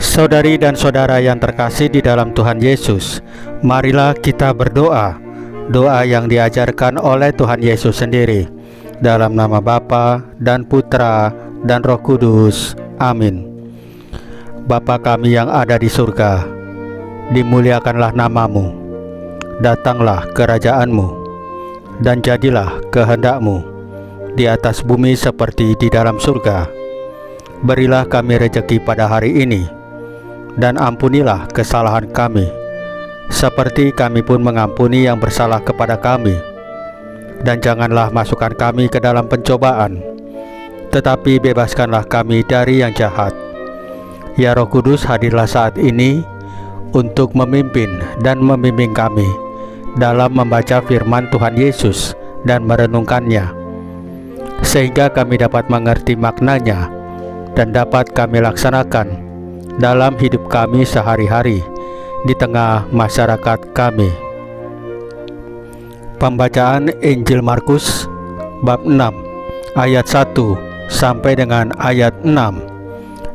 Saudari dan saudara yang terkasih di dalam Tuhan Yesus, marilah kita berdoa, doa yang diajarkan oleh Tuhan Yesus sendiri, dalam nama Bapa dan Putra dan Roh Kudus. Amin. Bapa kami yang ada di surga, dimuliakanlah namamu, datanglah kerajaan-Mu, dan jadilah kehendak-Mu di atas bumi seperti di dalam surga. Berilah kami rejeki pada hari ini, dan ampunilah kesalahan kami, seperti kami pun mengampuni yang bersalah kepada kami. Dan janganlah masukkan kami ke dalam pencobaan, tetapi bebaskanlah kami dari yang jahat. Ya Roh Kudus, hadirlah saat ini untuk memimpin dan membimbing kami dalam membaca firman Tuhan Yesus dan merenungkannya, sehingga kami dapat mengerti maknanya dan dapat kami laksanakan dalam hidup kami sehari-hari di tengah masyarakat kami. Pembacaan Injil Markus bab 6 ayat 1 sampai dengan ayat 6.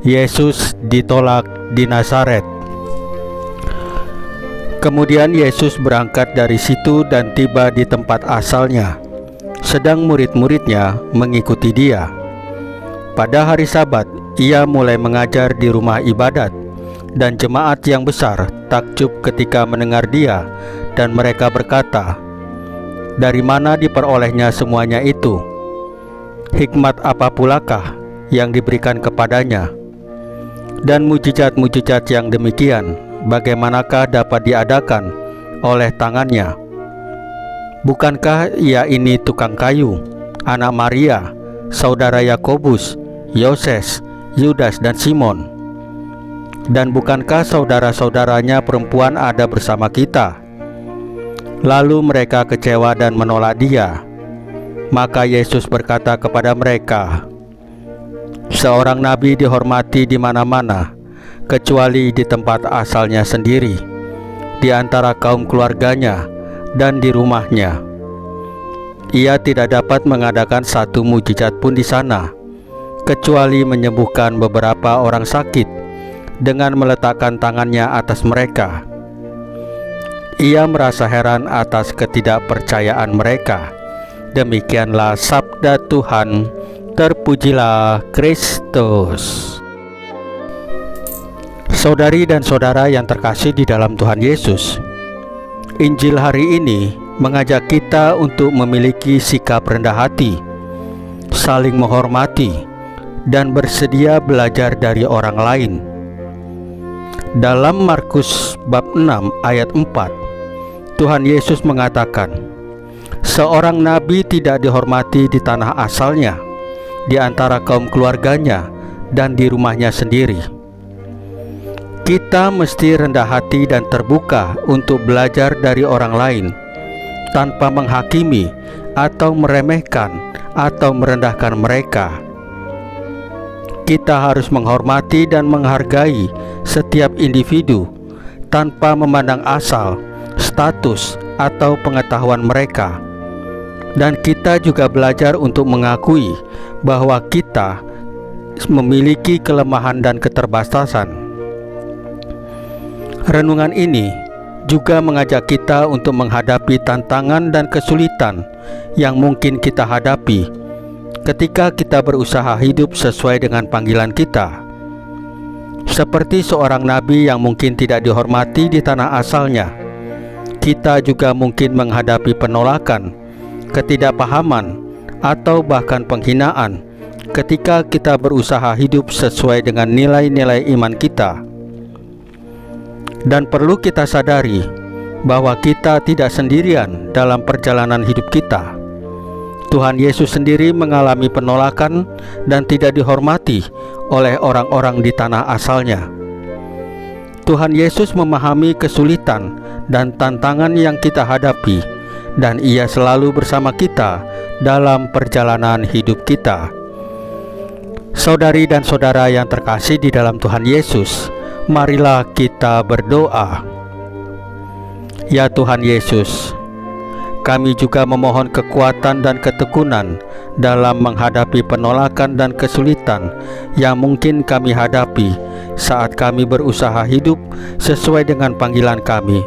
Yesus ditolak di Nazaret. Kemudian Yesus berangkat dari situ dan tiba di tempat asalnya, sedang murid-muridnya mengikuti dia. Pada hari Sabat, ia mulai mengajar di rumah ibadat, dan jemaat yang besar takjub ketika mendengar dia, dan mereka berkata, "Dari mana diperolehnya semuanya itu? Hikmat apa pulakah yang diberikan kepadanya? Dan mujizat-mujizat yang demikian, bagaimanakah dapat diadakan oleh tangannya? Bukankah ia ini tukang kayu, anak Maria, saudara Yakobus, Yoses, Yudas dan Simon? Dan bukankah saudara-saudaranya perempuan ada bersama kita?" Lalu mereka kecewa dan menolak dia. Maka Yesus berkata kepada mereka, "Seorang nabi dihormati di mana-mana, kecuali di tempat asalnya sendiri, di antara kaum keluarganya dan di rumahnya. Ia tidak dapat mengadakan satu mujizat pun di sana, kecuali menyembuhkan beberapa orang sakit dengan meletakkan tangannya atas mereka." Ia merasa heran atas ketidakpercayaan mereka. Demikianlah sabda Tuhan. Terpujilah Kristus. Saudari dan saudara yang terkasih di dalam Tuhan Yesus, Injil hari ini mengajak kita untuk memiliki sikap rendah hati, saling menghormati, dan bersedia belajar dari orang lain. Dalam Markus bab 6 ayat 4, Tuhan Yesus mengatakan, "Seorang nabi tidak dihormati di tanah asalnya, di antara kaum keluarganya, dan di rumahnya sendiri." Kita mesti rendah hati dan terbuka untuk belajar dari orang lain, tanpa menghakimi atau meremehkan atau merendahkan mereka. Kita harus menghormati dan menghargai setiap individu tanpa memandang asal, status, atau pengetahuan mereka. Dan kita juga belajar untuk mengakui bahwa kita memiliki kelemahan dan keterbatasan. Renungan ini juga mengajak kita untuk menghadapi tantangan dan kesulitan yang mungkin kita hadapi ketika kita berusaha hidup sesuai dengan panggilan kita. Seperti seorang nabi yang mungkin tidak dihormati di tanah asalnya, kita juga mungkin menghadapi penolakan, ketidakpahaman, atau bahkan penghinaan ketika kita berusaha hidup sesuai dengan nilai-nilai iman kita. Dan perlu kita sadari bahwa kita tidak sendirian dalam perjalanan hidup kita. Tuhan Yesus sendiri mengalami penolakan dan tidak dihormati oleh orang-orang di tanah asalnya. Tuhan Yesus memahami kesulitan dan tantangan yang kita hadapi, dan Ia selalu bersama kita dalam perjalanan hidup kita. Saudari dan saudara yang terkasih di dalam Tuhan Yesus, marilah kita berdoa. Ya Tuhan Yesus, kami juga memohon kekuatan dan ketekunan dalam menghadapi penolakan dan kesulitan yang mungkin kami hadapi saat kami berusaha hidup sesuai dengan panggilan kami.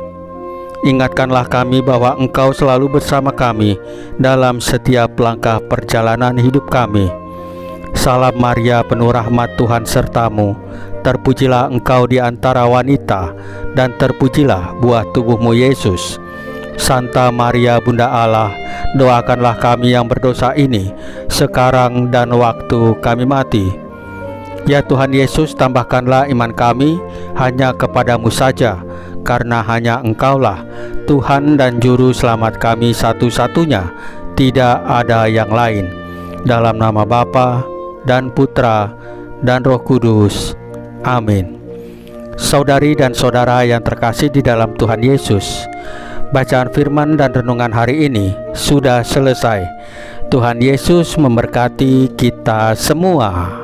Ingatkanlah kami bahwa Engkau selalu bersama kami dalam setiap langkah perjalanan hidup kami. Salam Maria, penuh rahmat, Tuhan sertamu. Terpujilah Engkau di antara wanita, dan terpujilah buah tubuhmu Yesus. Santa Maria Bunda Allah, doakanlah kami yang berdosa ini, sekarang dan waktu kami mati. Ya Tuhan Yesus, tambahkanlah iman kami hanya kepadamu saja, karena hanya Engkaulah Tuhan dan Juru Selamat kami satu-satunya, tidak ada yang lain. Dalam nama Bapa dan Putra dan Roh Kudus. Amin. Saudari dan saudara yang terkasih di dalam Tuhan Yesus, bacaan firman dan renungan hari ini sudah selesai. Tuhan Yesus memberkati kita semua.